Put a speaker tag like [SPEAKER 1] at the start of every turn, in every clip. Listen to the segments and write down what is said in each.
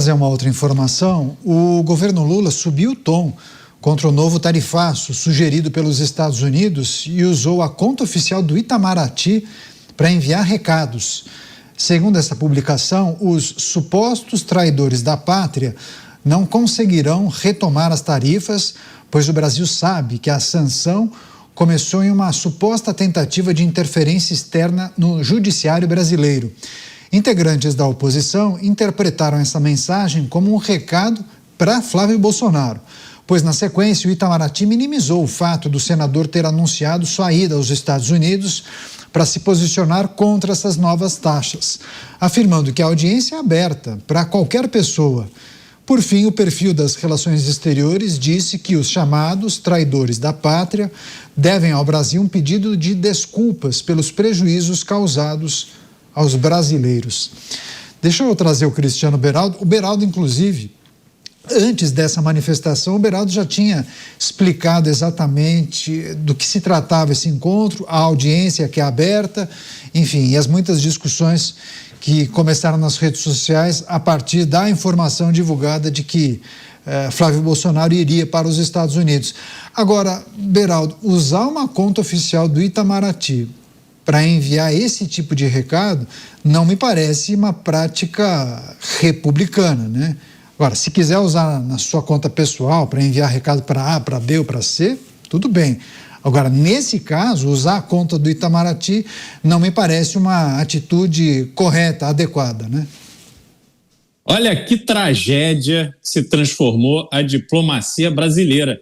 [SPEAKER 1] Trazer uma outra informação, o governo Lula subiu o tom contra o novo tarifaço sugerido pelos Estados Unidos e usou a conta oficial do Itamaraty para enviar recados. Segundo essa publicação, os supostos traidores da pátria não conseguirão retomar as tarifas, pois o Brasil sabe que a sanção começou em uma suposta tentativa de interferência externa no judiciário brasileiro. Integrantes da oposição interpretaram essa mensagem como um recado para Flávio Bolsonaro, pois na sequência o Itamaraty minimizou o fato do senador ter anunciado sua ida aos Estados Unidos para se posicionar contra essas novas taxas, afirmando que a audiência é aberta para qualquer pessoa. Por fim, o perfil das Relações Exteriores disse que os chamados traidores da pátria devem ao Brasil um pedido de desculpas pelos prejuízos causados aos brasileiros. Deixa eu trazer o Cristiano Beraldo. O Beraldo, inclusive, antes dessa manifestação, o Beraldo já tinha explicado exatamente do que se tratava esse encontro, a audiência que é aberta, enfim, e as muitas discussões que começaram nas redes sociais a partir da informação divulgada de que Flávio Bolsonaro iria para os Estados Unidos. Agora, Beraldo, usar uma conta oficial do Itamaraty para enviar esse tipo de recado não me parece uma prática republicana, né? Agora, se quiser usar na sua conta pessoal para enviar recado para A, para B ou para C, tudo bem. Agora, nesse caso, usar a conta do Itamaraty não me parece uma atitude correta, adequada, né?
[SPEAKER 2] Olha que tragédia se transformou a diplomacia brasileira,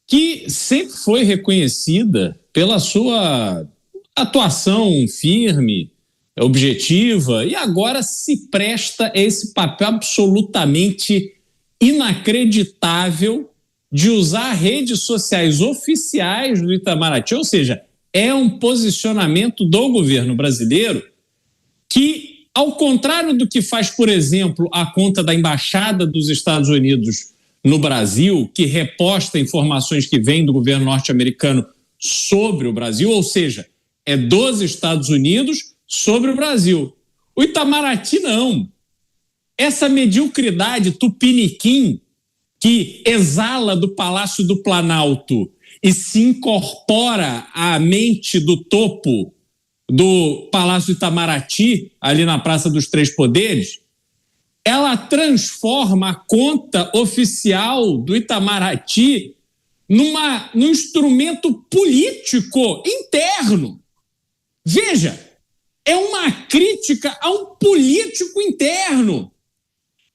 [SPEAKER 2] que sempre foi reconhecida pela sua atuação firme, objetiva, e agora se presta a esse papel absolutamente inacreditável de usar redes sociais oficiais do Itamaraty, ou seja, é um posicionamento do governo brasileiro que, ao contrário do que faz, por exemplo, a conta da Embaixada dos Estados Unidos no Brasil, que reposta informações que vêm do governo norte-americano sobre o Brasil, ou seja, é dos Estados Unidos sobre o Brasil. O Itamaraty não. Essa mediocridade tupiniquim que exala do Palácio do Planalto e se incorpora à mente do topo do Palácio do Itamaraty, ali na Praça dos Três Poderes, ela transforma a conta oficial do Itamaraty num instrumento político interno. Veja, é uma crítica a um político interno.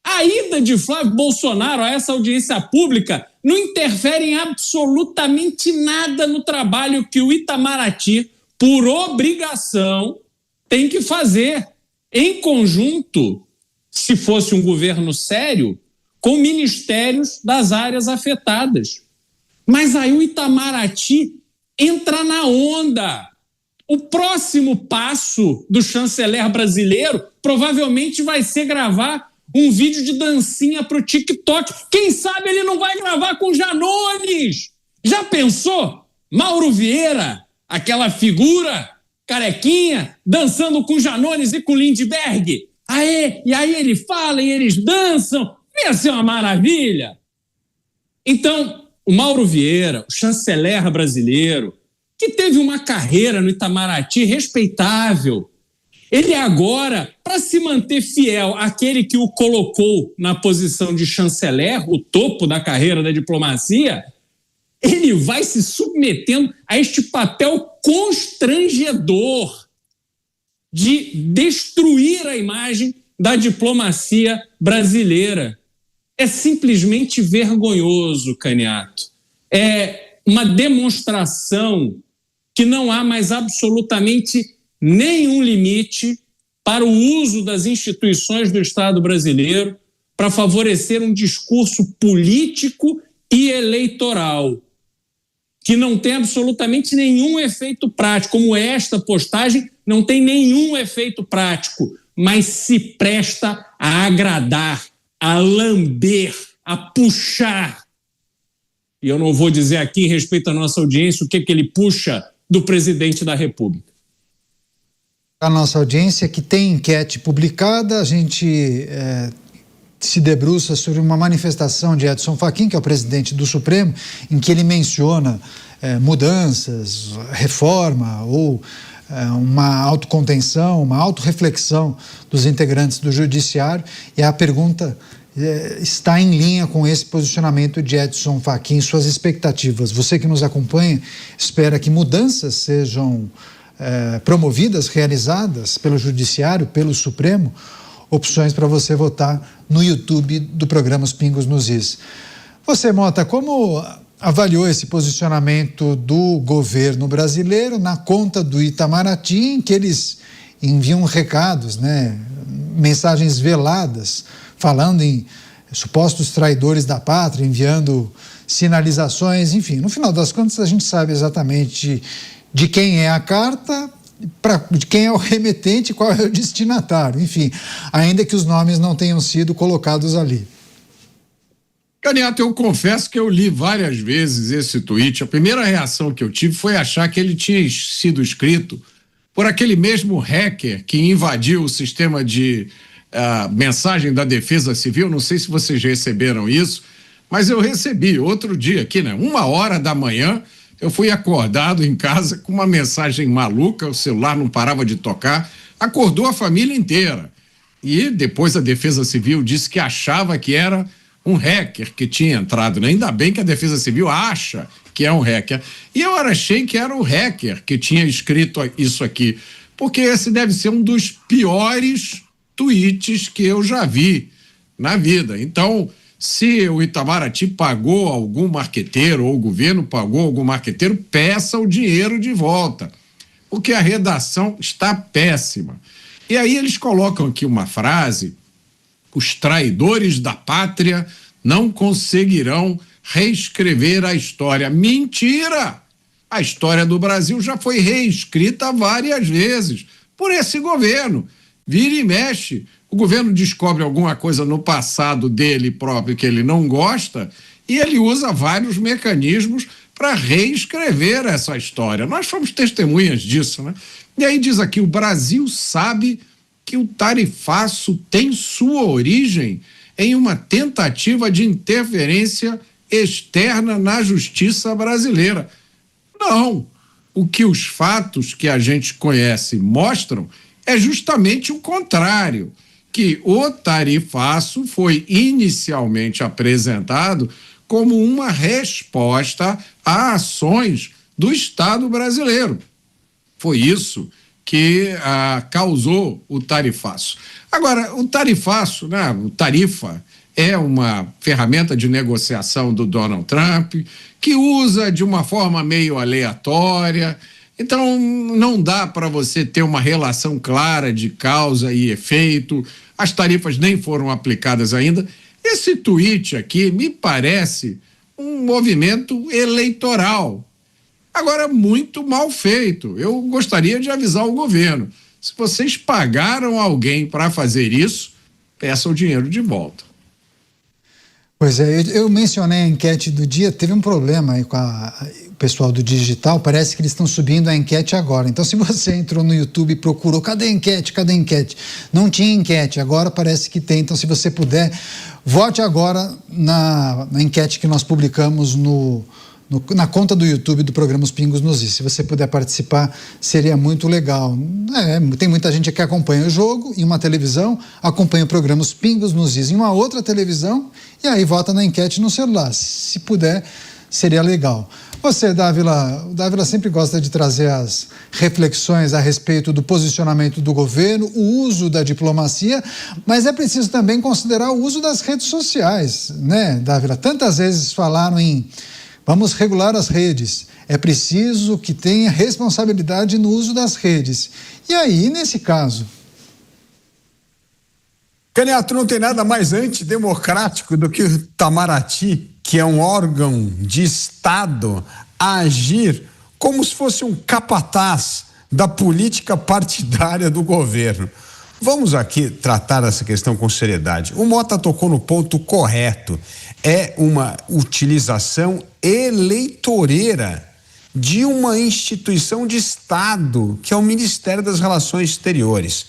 [SPEAKER 2] A ida de Flávio Bolsonaro a essa audiência pública não interfere em absolutamente nada no trabalho que o Itamaraty, por obrigação, tem que fazer em conjunto, se fosse um governo sério, com ministérios das áreas afetadas. Mas aí o Itamaraty entra na onda. O próximo passo do chanceler brasileiro provavelmente vai ser gravar um vídeo de dancinha para o TikTok. Quem sabe ele não vai gravar com Janones? Já pensou? Mauro Vieira, aquela figura carequinha, dançando com Janones e com Lindbergh. Aê, e aí ele fala e eles dançam. Ia ser uma maravilha. Então, o Mauro Vieira, o chanceler brasileiro, que teve uma carreira no Itamaraty respeitável, ele agora, para se manter fiel àquele que o colocou na posição de chanceler, o topo da carreira da diplomacia, ele vai se submetendo a este papel constrangedor de destruir a imagem da diplomacia brasileira. É simplesmente vergonhoso, Caniato. É uma demonstração que não há mais absolutamente nenhum limite para o uso das instituições do Estado brasileiro para favorecer um discurso político e eleitoral que não tem absolutamente nenhum efeito prático, como esta postagem não tem nenhum efeito prático, mas se presta a agradar, a lamber, a puxar. E eu não vou dizer aqui, em respeito à nossa audiência, o que ele puxa do presidente da República.
[SPEAKER 1] A nossa audiência, que tem enquete publicada, a gente se debruça sobre uma manifestação de Edson Fachin, que é o presidente do Supremo, em que ele menciona mudanças, reforma ou uma autocontenção, uma autorreflexão dos integrantes do Judiciário, e a pergunta está em linha com esse posicionamento de Edson Fachin. Suas expectativas, você que nos acompanha, espera que mudanças sejam promovidas, realizadas pelo Judiciário, pelo Supremo? Opções para você votar no YouTube do programa Os Pingos nos Is. Você, Mota, como avaliou esse posicionamento do governo brasileiro na conta do Itamaraty, em que eles enviam recados, mensagens veladas, falando em supostos traidores da pátria, enviando sinalizações, enfim, no final das contas a gente sabe exatamente de quem é a carta, de quem é o remetente, qual é o destinatário, enfim, ainda que os nomes não tenham sido colocados ali.
[SPEAKER 3] Candidato, eu confesso que eu li várias vezes esse tweet. A primeira reação que eu tive foi achar que ele tinha sido escrito por aquele mesmo hacker que invadiu o sistema de mensagem da Defesa Civil. Não sei se vocês receberam isso, mas eu recebi outro dia aqui, 1h da manhã, eu fui acordado em casa com uma mensagem maluca, o celular não parava de tocar, acordou a família inteira. E depois a Defesa Civil disse que achava que era um hacker que tinha entrado, Ainda bem que a Defesa Civil acha que é um hacker. E eu achei que era o hacker que tinha escrito isso aqui, porque esse deve ser um dos piores tweets que eu já vi na vida. Então, se o Itamaraty pagou algum marqueteiro ou o governo pagou algum marqueteiro, peça o dinheiro de volta, porque a redação está péssima. E aí eles colocam aqui uma frase: os traidores da pátria não conseguirão reescrever a história. Mentira! A história do Brasil já foi reescrita várias vezes por esse governo. Vira e mexe, o governo descobre alguma coisa no passado dele próprio que ele não gosta e ele usa vários mecanismos para reescrever essa história. Nós fomos testemunhas disso, E aí diz aqui: o Brasil sabe que o tarifaço tem sua origem em uma tentativa de interferência externa na justiça brasileira. Não. O que os fatos que a gente conhece mostram é justamente o contrário, que o tarifaço foi inicialmente apresentado como uma resposta a ações do Estado brasileiro. Foi isso que causou o tarifaço. Agora, o tarifaço, o tarifa, é uma ferramenta de negociação do Donald Trump, que usa de uma forma meio aleatória. Então, não dá para você ter uma relação clara de causa e efeito. As tarifas nem foram aplicadas ainda. Esse tweet aqui me parece um movimento eleitoral. Agora, muito mal feito. Eu gostaria de avisar o governo: se vocês pagaram alguém para fazer isso, peçam o dinheiro de volta.
[SPEAKER 1] Pois é, eu mencionei a enquete do dia, teve um problema aí com o pessoal do digital, parece que eles estão subindo a enquete agora. Então, se você entrou no YouTube e procurou, cadê a enquete, não tinha enquete, agora parece que tem. Então, se você puder, vote agora na enquete que nós publicamos na conta do YouTube do programa Os Pingos nos Is. Se você puder participar, seria muito legal. Tem muita gente que acompanha o jogo em uma televisão, acompanha o programa Os Pingos nos Is em uma outra televisão, e aí vota na enquete no celular. Se puder, seria legal. Você, Dávila, o Dávila sempre gosta de trazer as reflexões a respeito do posicionamento do governo, o uso da diplomacia, mas é preciso também considerar o uso das redes sociais, Dávila? Tantas vezes falaram em vamos regular as redes, é preciso que tenha responsabilidade no uso das redes. E aí, nesse caso?
[SPEAKER 4] Candidato, não tem nada mais antidemocrático do que o Itamaraty, que é um órgão de Estado, a agir como se fosse um capataz da política partidária do governo. Vamos aqui tratar essa questão com seriedade. O Mota tocou no ponto correto. É uma utilização eleitoreira de uma instituição de Estado, que é o Ministério das Relações Exteriores.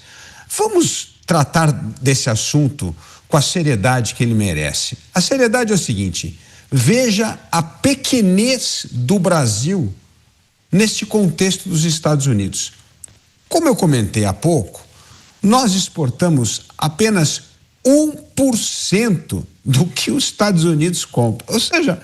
[SPEAKER 4] Vamos tratar desse assunto com a seriedade que ele merece. A seriedade é o seguinte: veja a pequenez do Brasil neste contexto dos Estados Unidos. Como eu comentei há pouco, nós exportamos apenas 1% do que os Estados Unidos compram. Ou seja,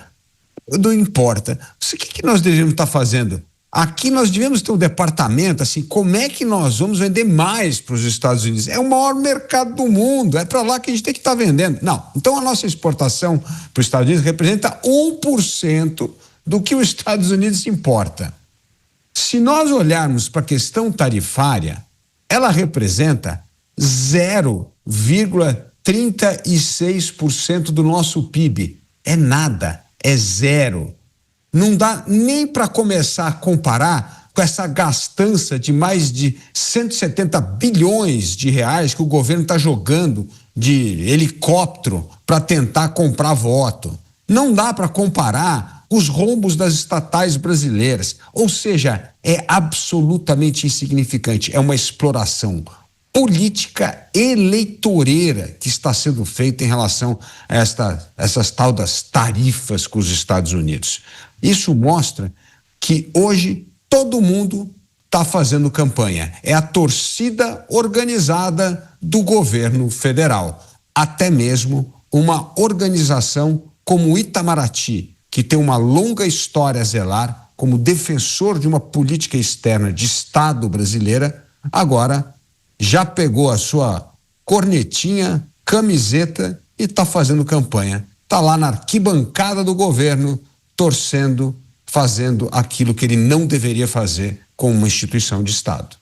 [SPEAKER 4] não importa. O que nós devemos estar fazendo? Aqui nós devemos ter um departamento, assim, como é que nós vamos vender mais para os Estados Unidos? É o maior mercado do mundo, é para lá que a gente tem que estar vendendo. Não, então a nossa exportação para os Estados Unidos representa 1% do que os Estados Unidos importa. Se nós olharmos para a questão tarifária, ela representa 0,36% do nosso PIB. É nada, é zero. Não dá nem para começar a comparar com essa gastança de mais de 170 bilhões de reais que o governo está jogando de helicóptero para tentar comprar voto. Não dá para comparar os rombos das estatais brasileiras. Ou seja, é absolutamente insignificante. É uma exploração política eleitoreira que está sendo feita em relação a essas tal das tarifas com os Estados Unidos. Isso mostra que hoje todo mundo está fazendo campanha. É a torcida organizada do governo federal. Até mesmo uma organização como o Itamaraty, que tem uma longa história a zelar como defensor de uma política externa de Estado brasileira, agora já pegou a sua cornetinha, camiseta e está fazendo campanha. Está lá na arquibancada do governo, torcendo, fazendo aquilo que ele não deveria fazer como uma instituição de Estado.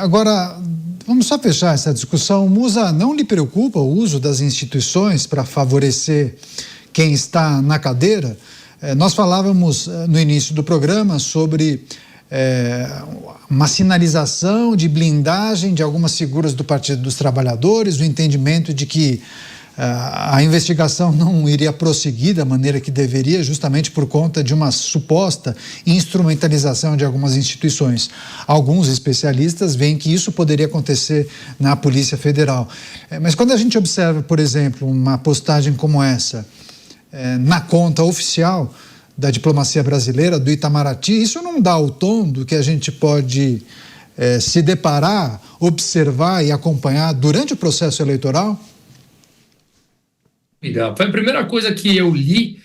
[SPEAKER 1] Agora, vamos só fechar essa discussão. Musa, não lhe preocupa o uso das instituições para favorecer quem está na cadeira? Nós falávamos no início do programa sobre uma sinalização de blindagem de algumas figuras do Partido dos Trabalhadores, o entendimento de que a investigação não iria prosseguir da maneira que deveria, justamente por conta de uma suposta instrumentalização de algumas instituições. Alguns especialistas veem que isso poderia acontecer na Polícia Federal. Mas quando a gente observa, por exemplo, uma postagem como essa na conta oficial da diplomacia brasileira, do Itamaraty, isso não dá o tom do que a gente pode se deparar, observar e acompanhar durante o processo eleitoral?
[SPEAKER 5] Foi a primeira coisa que eu li,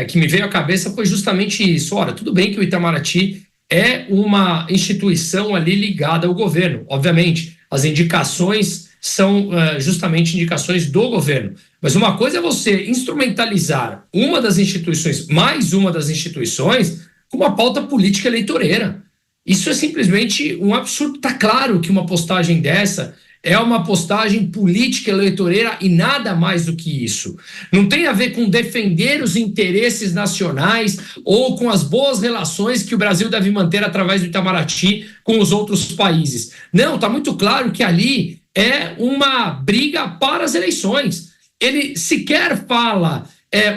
[SPEAKER 5] que me veio à cabeça, foi justamente isso. Ora, tudo bem que o Itamaraty é uma instituição ali ligada ao governo, obviamente. As indicações são justamente indicações do governo. Mas uma coisa é você instrumentalizar uma das instituições, mais uma das instituições, com uma pauta política eleitoreira. Isso é simplesmente um absurdo. Está claro que uma postagem dessa é uma postagem política eleitoreira e nada mais do que isso. Não tem a ver com defender os interesses nacionais ou com as boas relações que o Brasil deve manter através do Itamaraty com os outros países. Não, está muito claro que ali é uma briga para as eleições. Ele sequer fala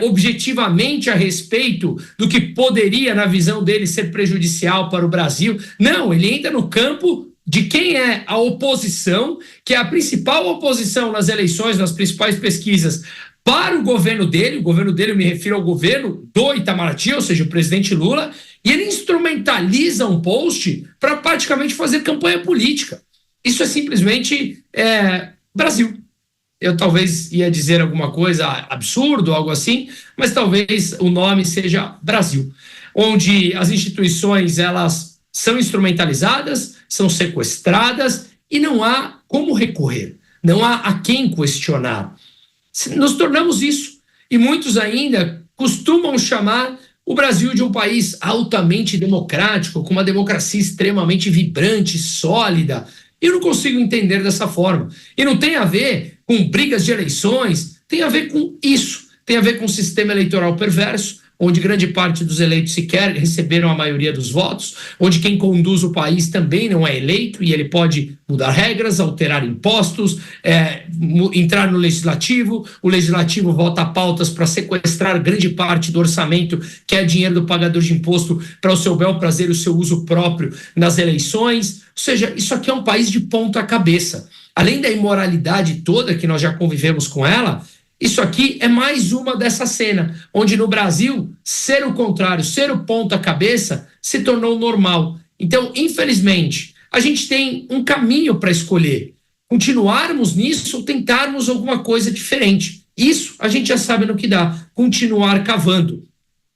[SPEAKER 5] objetivamente a respeito do que poderia, na visão dele, ser prejudicial para o Brasil. Não, ele entra no campo de quem é a oposição, que é a principal oposição nas eleições, nas principais pesquisas, para o governo dele. O governo dele, eu me refiro ao governo do Itamaraty, ou seja, o presidente Lula, e ele instrumentaliza um post para praticamente fazer campanha política. Isso é simplesmente Brasil. Eu talvez ia dizer alguma coisa absurdo, algo assim, mas talvez o nome seja Brasil, onde as instituições elas são instrumentalizadas, são sequestradas e não há como recorrer, não há a quem questionar. Nos tornamos isso e muitos ainda costumam chamar o Brasil de um país altamente democrático, com uma democracia extremamente vibrante, sólida. Eu não consigo entender dessa forma. E não tem a ver com brigas de eleições, tem a ver com isso. Tem a ver com um sistema eleitoral perverso, onde grande parte dos eleitos sequer receberam a maioria dos votos, onde quem conduz o país também não é eleito e ele pode mudar regras, alterar impostos, entrar no legislativo, o legislativo vota pautas para sequestrar grande parte do orçamento, que é dinheiro do pagador de imposto, para o seu bel prazer e o seu uso próprio nas eleições. Ou seja, isso aqui é um país de ponta cabeça. além da imoralidade toda que nós já convivemos com ela, isso aqui é mais uma dessa cena, onde no Brasil, ser o contrário, ser o ponta cabeça, se tornou normal. Então, infelizmente, a gente tem um caminho para escolher. Continuarmos nisso ou tentarmos alguma coisa diferente. Isso a gente já sabe no que dá, continuar cavando.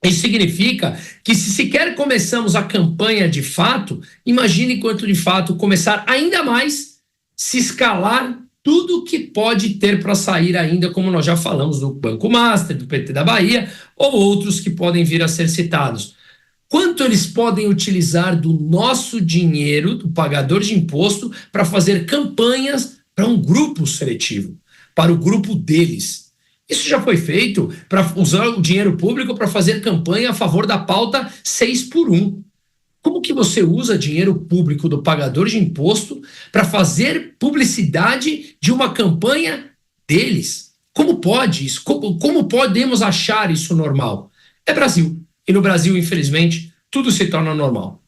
[SPEAKER 5] Isso significa que se sequer começamos a campanha de fato, imagine quanto de fato começar ainda mais, se escalar tudo que pode ter para sair ainda, como nós já falamos do Banco Master, do PT da Bahia, ou outros que podem vir a ser citados. Quanto eles podem utilizar do nosso dinheiro, do pagador de imposto, para fazer campanhas para um grupo seletivo, para o grupo deles? Isso já foi feito para usar o dinheiro público para fazer campanha a favor da pauta 6x1. Como que você usa dinheiro público do pagador de imposto para fazer publicidade de uma campanha deles? Como pode isso? Como podemos achar isso normal? É Brasil. E no Brasil, infelizmente, tudo se torna normal.